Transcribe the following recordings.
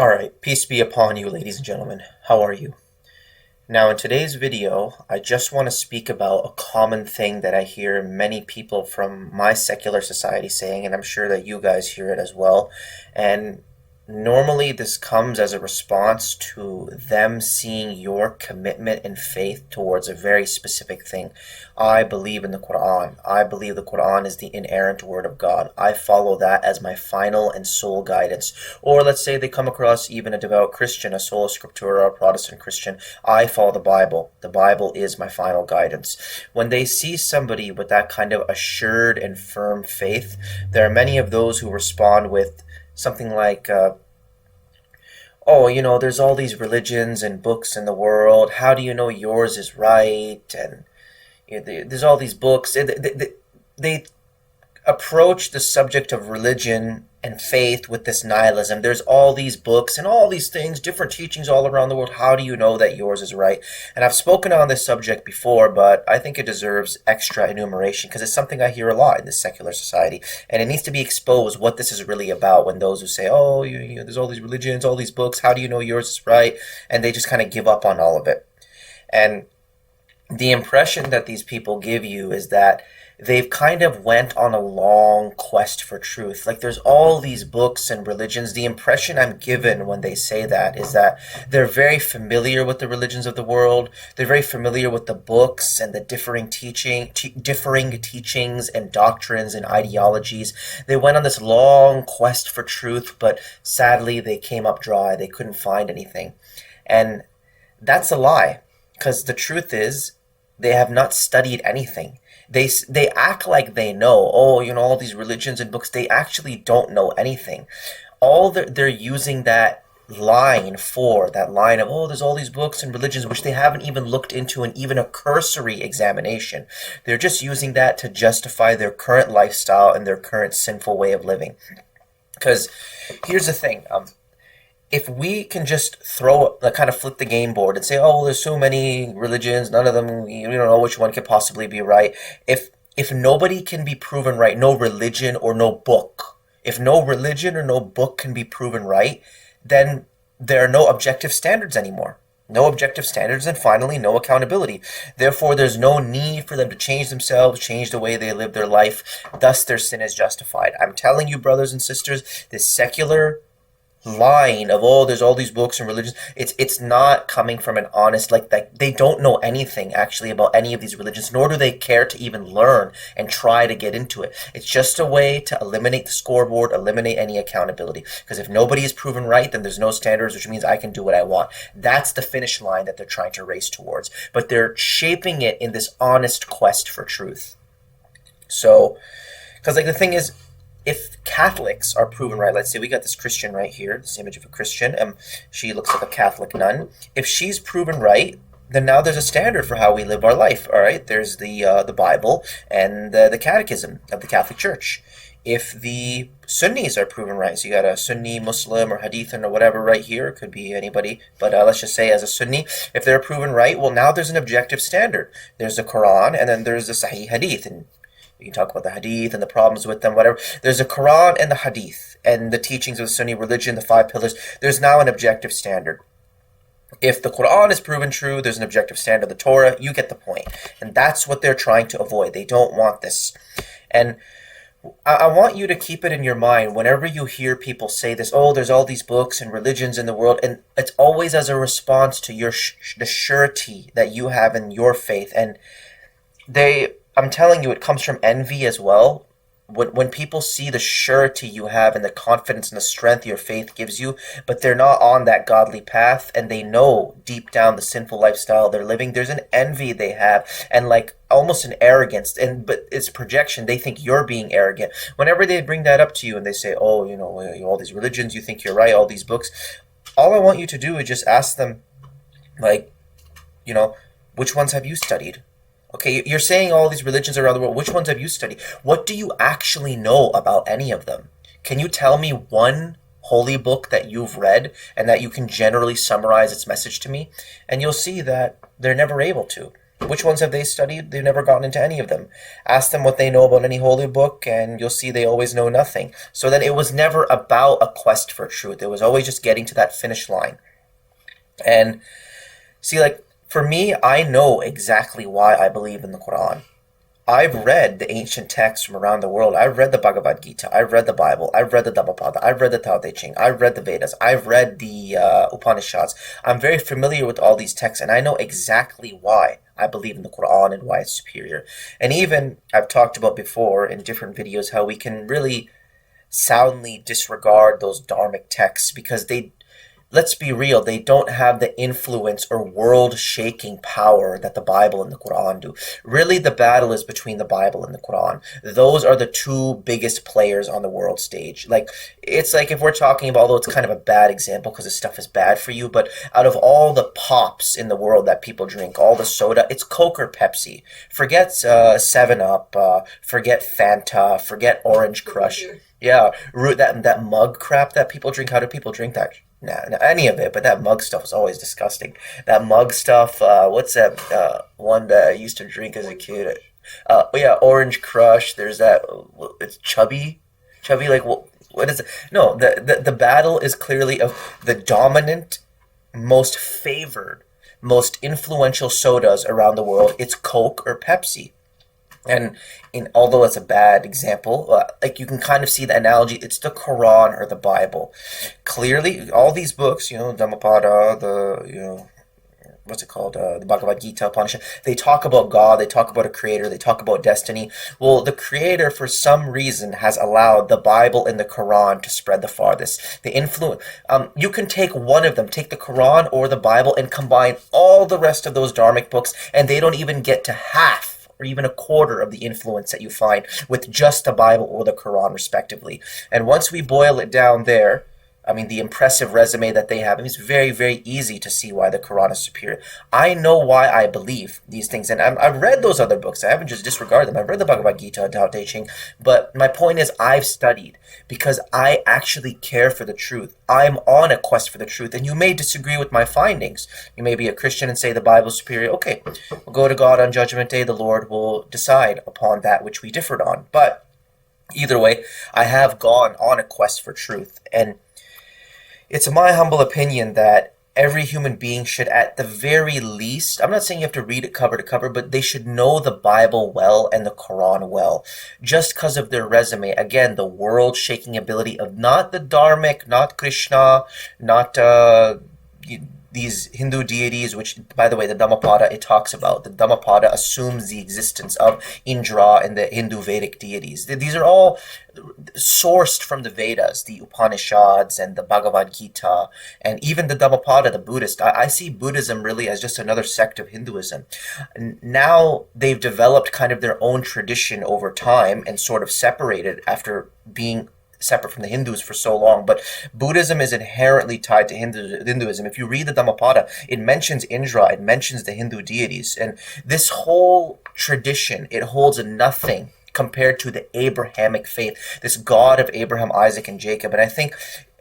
Alright, peace be upon you, ladies and gentlemen. How are you? Now, in today's video, I just want to speak about a common thing that I hear many people from my secular society saying, and I'm sure that you guys hear it as well. And normally this comes as a response to them seeing your commitment and faith towards a very specific thing. I believe in the Quran. I believe the Quran is the inerrant word of God. I follow that as my final and sole guidance. Or let's say they come across even a devout Christian, a sola scriptura, a Protestant Christian. I follow the Bible. The Bible is my final guidance. When they see somebody with that kind of assured and firm faith, there are many of those who respond with something like, oh, there's all these religions and books in the world. How do you know yours is right? And there's all these books. They approach the subject of religion and faith with this nihilism. There's all these books and all these things, different teachings all around the world. How do you know that yours is right? And I've spoken on this subject before, but I think it deserves extra enumeration because it's something I hear a lot in this secular society. And it needs to be exposed what this is really about when those who say, oh, there's all these religions, all these books, how do you know yours is right? And they just kind of give up on all of it. And the impression that these people give you is that they've kind of went on a long quest for truth. Like there's all these books and religions. The impression I'm given when they say that is that they're very familiar with the religions of the world. They're very familiar with the books and the differing teachings and doctrines and ideologies. They went on this long quest for truth, but sadly they came up dry. They couldn't find anything. And that's a lie, because the truth is they have not studied anything. They act like they know, all these religions and books. They actually don't know anything. All they're using that line of, there's all these books and religions, which they haven't even looked into in even a cursory examination. They're just using that to justify their current lifestyle and their current sinful way of living. Because here's the thing, if we can just kind of flip the game board and say, there's so many religions, none of them, we don't know which one could possibly be right. If nobody can be proven right, no religion or no book, if no religion or no book can be proven right, then there are no objective standards anymore. No objective standards, and finally, no accountability. Therefore, there's no need for them to change themselves, change the way they live their life. Thus, their sin is justified. I'm telling you, brothers and sisters, this secular line of there's all these books and religions, it's not coming from an honest, like they don't know anything actually about any of these religions, nor do they care to even learn and try to get into it. It's just a way to eliminate the scoreboard, eliminate any accountability, because if nobody is proven right, then there's no standards, which means I can do what I want. That's the finish line that they're trying to race towards, but they're shaping it in this honest quest for truth. So, because the thing is, if Catholics are proven right, let's say we got this Christian right here, this image of a Christian, she looks like a Catholic nun. If she's proven right, then now there's a standard for how we live our life. All right, there's the Bible and the Catechism of the Catholic Church. If the Sunnis are proven right, so you got a Sunni Muslim or Hadithan or whatever right here, it could be anybody, but let's just say as a Sunni, if they're proven right, well, now there's an objective standard. There's the Quran, and then there's the Sahih Hadith, and you can talk about the Hadith and the problems with them, whatever. There's a Quran and the Hadith and the teachings of the Sunni religion, the 5 pillars. There's now an objective standard. If the Quran is proven true, there's an objective standard, the Torah. You get the point. And that's what they're trying to avoid. They don't want this. And I want you to keep it in your mind whenever you hear people say this, there's all these books and religions in the world, and it's always as a response to the surety that you have in your faith. And I'm telling you, it comes from envy as well. When people see the surety you have and the confidence and the strength your faith gives you, but they're not on that godly path, and they know deep down the sinful lifestyle they're living, there's an envy they have, and almost an arrogance, but it's projection. They think you're being arrogant. Whenever they bring that up to you and they say, all these religions, you think you're right, all these books, all I want you to do is just ask them, which ones have you studied? Okay, you're saying all these religions around the world. Which ones have you studied? What do you actually know about any of them? Can you tell me one holy book that you've read and that you can generally summarize its message to me? And you'll see that they're never able to. Which ones have they studied? They've never gotten into any of them. Ask them what they know about any holy book, and you'll see they always know nothing. So then it was never about a quest for truth. It was always just getting to that finish line. And see, like, for me, I know exactly why I believe in the Quran. I've read the ancient texts from around the world. I've read the Bhagavad Gita. I've read the Bible. I've read the Dhammapada. I've read the Tao Te Ching. I've read the Vedas. I've read the Upanishads. I'm very familiar with all these texts, and I know exactly why I believe in the Quran and why it's superior. And even I've talked about before in different videos how we can really soundly disregard those dharmic texts because they, let's be real, they don't have the influence or world-shaking power that the Bible and the Quran do. Really, the battle is between the Bible and the Quran. Those are the two biggest players on the world stage. Like, it's like if we're talking about, although it's kind of a bad example because this stuff is bad for you, but out of all the pops in the world that people drink, all the soda, it's Coke or Pepsi. Forget 7-Up, forget Fanta, forget Orange Crush. Yeah, that mug crap that people drink. How do people drink that? Nah, any of it, but that mug stuff is always disgusting. That mug stuff, what's that one that I used to drink as a kid? Yeah, Orange Crush. There's that, it's Chubby. Chubby, like, what is it? No, the battle is clearly of the dominant, most favored, most influential sodas around the world. It's Coke or Pepsi. And although it's a bad example, like you can kind of see the analogy. It's the Quran or the Bible. Clearly, all these books, Dhammapada, what's it called, the Bhagavad Gita, Upanishad, they talk about God, they talk about a creator, they talk about destiny. Well, the creator, for some reason, has allowed the Bible and the Quran to spread the farthest. The influence, you can take one of them, take the Quran or the Bible, and combine all the rest of those dharmic books, and they don't even get to half or even a quarter of the influence that you find with just the Bible or the Quran, respectively. And once we boil it down there, I mean, the impressive resume that they have, I mean, it's very, very easy to see why the Quran is superior. I know why I believe these things, and I've read those other books. I haven't just disregarded them. I've read the Bhagavad Gita, Tao Te Ching, but my point is I've studied because I actually care for the truth. I'm on a quest for the truth, and you may disagree with my findings. You may be a Christian and say the Bible is superior. Okay, we'll go to God on Judgment Day. The Lord will decide upon that which we differed on. But either way, I have gone on a quest for truth, and it's my humble opinion that every human being should, at the very least, I'm not saying you have to read it cover to cover, but they should know the Bible well and the Quran well, just because of their resume. Again, the world-shaking ability of not the dharmic, not Krishna, not these Hindu deities, which, by the way, the Dhammapada, it talks about. The Dhammapada assumes the existence of Indra and the Hindu Vedic deities. These are all sourced from the Vedas, the Upanishads and the Bhagavad Gita, and even the Dhammapada, the Buddhist. I see Buddhism really as just another sect of Hinduism. Now they've developed kind of their own tradition over time and sort of separated after being separate from the Hindus for so long, but Buddhism is inherently tied to Hinduism. If you read the Dhammapada, it mentions Indra, it mentions the Hindu deities, and this whole tradition, it holds nothing compared to the Abrahamic faith, this God of Abraham, Isaac, and Jacob. And I think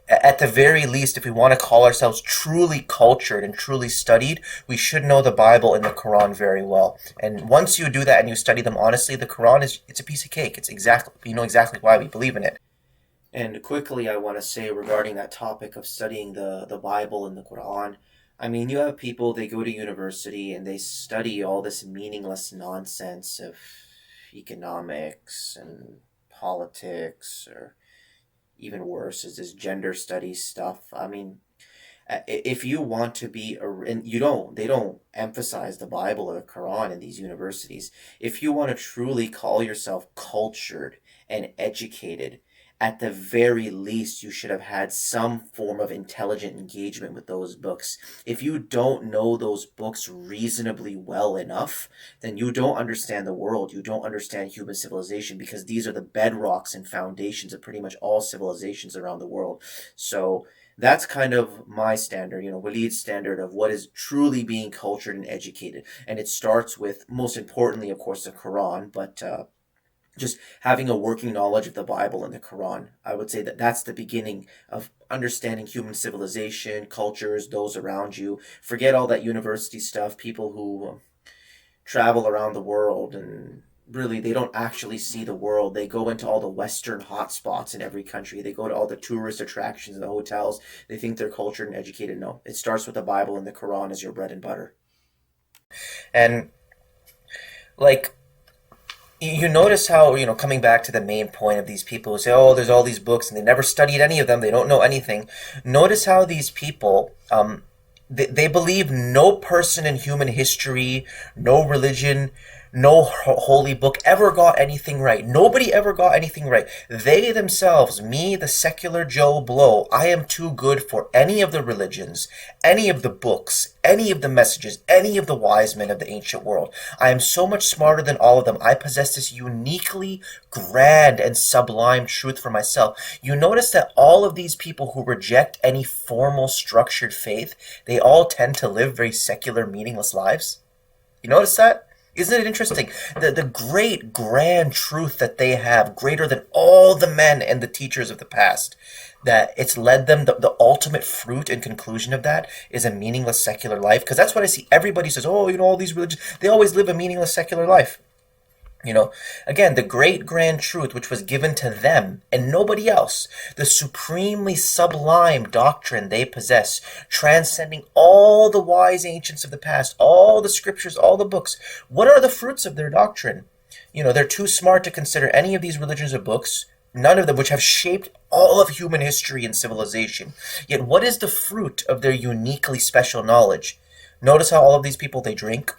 at the very least, if we want to call ourselves truly cultured and truly studied, we should know the Bible and the Quran very well. And once you do that and you study them honestly, the Quran it's a piece of cake. You know exactly why we believe in it. And quickly, I want to say regarding that topic of studying the Bible and the Quran, I mean, you have people, they go to university and they study all this meaningless nonsense of economics and politics, or even worse is this gender studies stuff. I mean, if you want to be and they don't emphasize the Bible or the Quran in these universities. If you want to truly call yourself cultured and educated, at the very least, you should have had some form of intelligent engagement with those books. If you don't know those books reasonably well enough, then you don't understand the world. You don't understand human civilization, because these are the bedrocks and foundations of pretty much all civilizations around the world. So that's kind of my standard, Waleed's standard of what is truly being cultured and educated. And it starts with, most importantly, of course, the Quran, but just having a working knowledge of the Bible and the Quran. I would say that that's the beginning of understanding human civilization, cultures, those around you. Forget all that university stuff, people who travel around the world, and really they don't actually see the world. They go into all the Western hotspots in every country. They go to all the tourist attractions and the hotels. They think they're cultured and educated. No, it starts with the Bible and the Quran as your bread and butter. And like, you notice how, coming back to the main point of these people who say, oh, there's all these books and they never studied any of them, they don't know anything. Notice how these people, they believe no person in human history, no religion, no holy book ever got anything right. Nobody ever got anything right. They themselves, me, the secular Joe Blow, I am too good for any of the religions, any of the books, any of the messages, any of the wise men of the ancient world. I am so much smarter than all of them. I possess this uniquely grand and sublime truth for myself. You notice that all of these people who reject any formal structured faith, they all tend to live very secular, meaningless lives. You notice that? Isn't it interesting? The great grand truth that they have, greater than all the men and the teachers of the past, that it's led them, the ultimate fruit and conclusion of that is a meaningless secular life. Because that's what I see. Everybody says, oh, all these religions, they always live a meaningless secular life. Again, the great grand truth which was given to them and nobody else, the supremely sublime doctrine they possess, transcending all the wise ancients of the past, all the scriptures, all the books. What are the fruits of their doctrine? They're too smart to consider any of these religions or books, none of them which have shaped all of human history and civilization. Yet what is the fruit of their uniquely special knowledge? Notice how all of these people, they drink,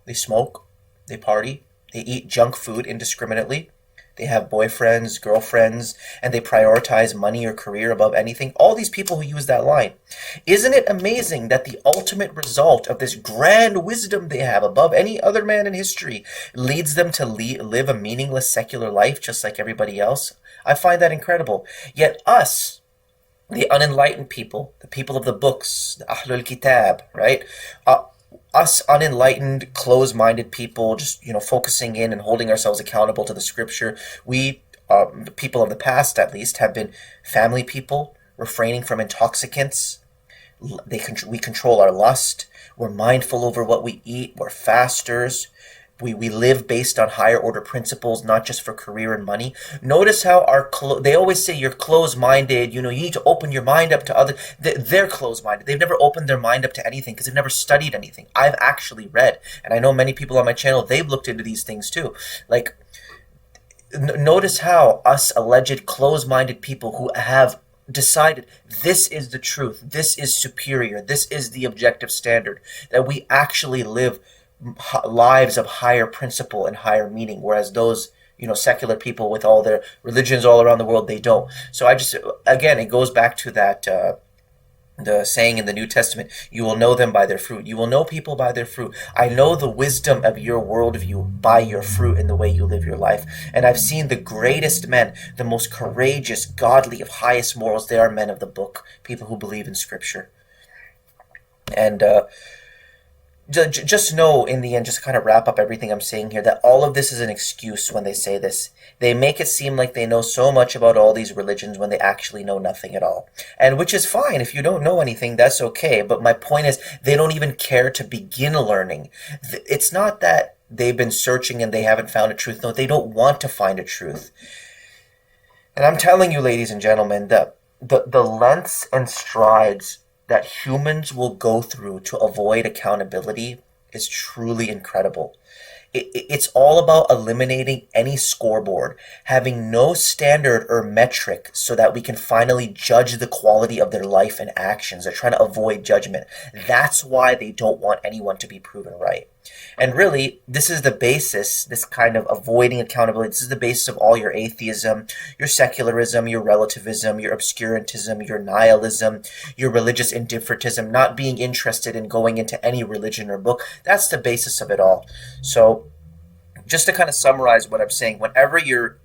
they smoke, they party, they eat junk food indiscriminately. They have boyfriends, girlfriends, and they prioritize money or career above anything. All these people who use that line. Isn't it amazing that the ultimate result of this grand wisdom they have above any other man in history leads them to live a meaningless secular life just like everybody else? I find that incredible. Yet us, the unenlightened people, the people of the books, the Ahlul Kitab, right? Us unenlightened, closed-minded people, just focusing in and holding ourselves accountable to the scripture. We, people of the past at least, have been family people, refraining from intoxicants. We control our lust. We're mindful over what we eat. We're fasters. We live based on higher order principles, not just for career and money. Notice how they always say you're closed-minded, you need to open your mind up to others. They're closed-minded. They've never opened their mind up to anything because they've never studied anything. I've actually read, and I know many people on my channel, they've looked into these things too. Like, notice how us alleged closed-minded people who have decided this is the truth, this is superior, this is the objective standard, that we actually live lives of higher principle and higher meaning, whereas those secular people with all their religions all around the world, they don't. So again, it goes back to that the saying in the New Testament, you will know them by their fruit. You will know people by their fruit. I know the wisdom of your worldview by your fruit and the way you live your life. And I've seen the greatest men, the most courageous, godly, of highest morals. They are men of the book, people who believe in scripture. And just know, in the end, just to kind of wrap up everything I'm saying here, that all of this is an excuse when they say this. They make it seem like they know so much about all these religions when they actually know nothing at all. And which is fine. If you don't know anything, that's okay. But my point is, they don't even care to begin learning. It's not that they've been searching and they haven't found a truth. No, they don't want to find a truth. And I'm telling you, ladies and gentlemen, that the lengths and strides that humans will go through to avoid accountability is truly incredible. It's all about eliminating any scoreboard, having no standard or metric so that we can finally judge the quality of their life and actions. They're trying to avoid judgment. That's why they don't want anyone to be proven right. And really, this is the basis, this kind of avoiding accountability, this is the basis of all your atheism, your secularism, your relativism, your obscurantism, your nihilism, your religious indifferentism, not being interested in going into any religion or book. That's the basis of it all. So, just to kind of summarize what I'm saying, whenever you're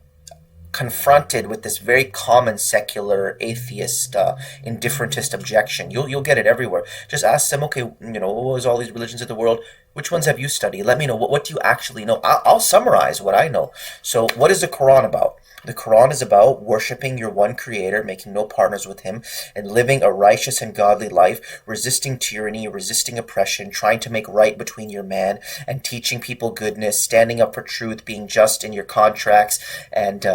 confronted with this very common secular atheist indifferentist objection, you'll get it everywhere. Just ask them, okay, what was all these religions of the world? Which ones have you studied? Let me know. What do you actually know? I'll summarize what I know. So what is the Quran about? The Quran is about worshiping your one creator, making no partners with him, and living a righteous and godly life, resisting tyranny, resisting oppression, trying to make right between your man, and teaching people goodness, standing up for truth, being just in your contracts, and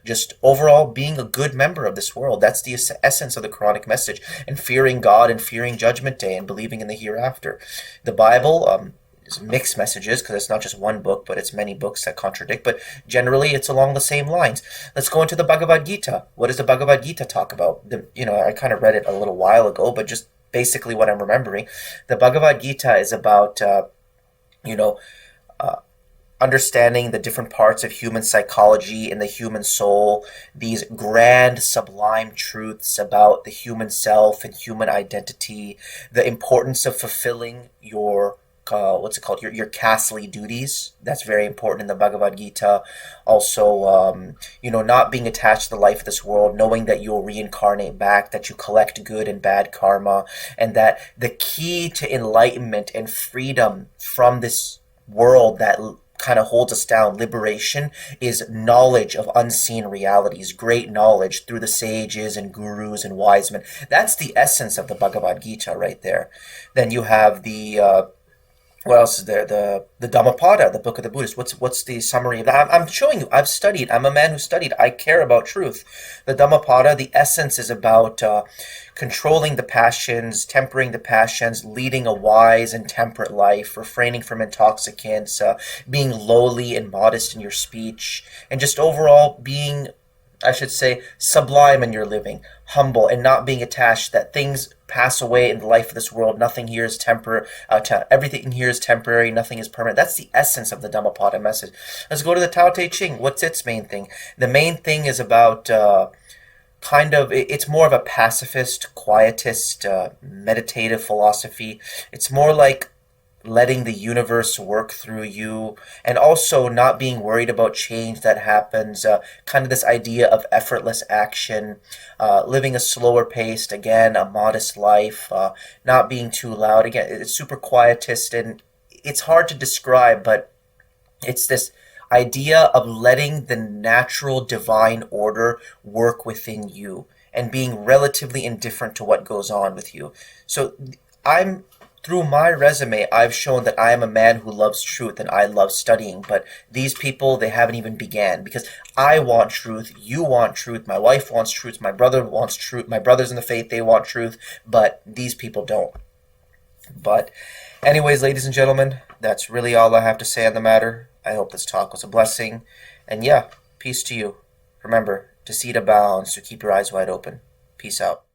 just overall being a good member of this world. That's the essence of the Quranic message, and fearing God and fearing Judgment Day and believing in the hereafter. The Bible, is mixed messages because it's not just one book, but it's many books that contradict. But generally, it's along the same lines. Let's go into the Bhagavad Gita. What does the Bhagavad Gita talk about? I kind of read it a little while ago, but just basically what I'm remembering, the Bhagavad Gita is about you know understanding the different parts of human psychology and the human soul, these grand, sublime truths about the human self and human identity, the importance of fulfilling your what's it called? Your castly duties. That's very important in the Bhagavad Gita. Also, not being attached to the life of this world, knowing that you'll reincarnate back, that you collect good and bad karma, and that the key to enlightenment and freedom from this world that kind of holds us down, liberation, is knowledge of unseen realities, great knowledge through the sages and gurus and wise men. That's the essence of the Bhagavad Gita right there. Then you have the what else is there? The Dhammapada, the book of the Buddhists. What's the summary of that? I'm showing you. I've studied. I'm a man who studied. I care about truth. The Dhammapada, the essence is about controlling the passions, tempering the passions, leading a wise and temperate life, refraining from intoxicants, being lowly and modest in your speech, and just overall being, I should say, sublime in your living, humble, and not being attached that things pass away in the life of this world. Nothing here is everything here is temporary. Nothing is permanent. That's the essence of the Dhammapada message. Let's go to the Tao Te Ching. What's its main thing? The main thing is about it's more of a pacifist, quietist, meditative philosophy. It's more like letting the universe work through you, and also not being worried about change that happens, kind of this idea of effortless action, living a slower paced, again, a modest life, not being too loud. Again, it's super quietist, and it's hard to describe, but it's this idea of letting the natural divine order work within you and being relatively indifferent to what goes on with you. So through my resume, I've shown that I am a man who loves truth and I love studying, but these people, they haven't even began, because I want truth, you want truth, my wife wants truth, my brother wants truth, my brothers in the faith, they want truth, but these people don't. But anyways, ladies and gentlemen, that's really all I have to say on the matter. I hope this talk was a blessing, and yeah, peace to you. Remember, deceit abounds, so keep your eyes wide open. Peace out.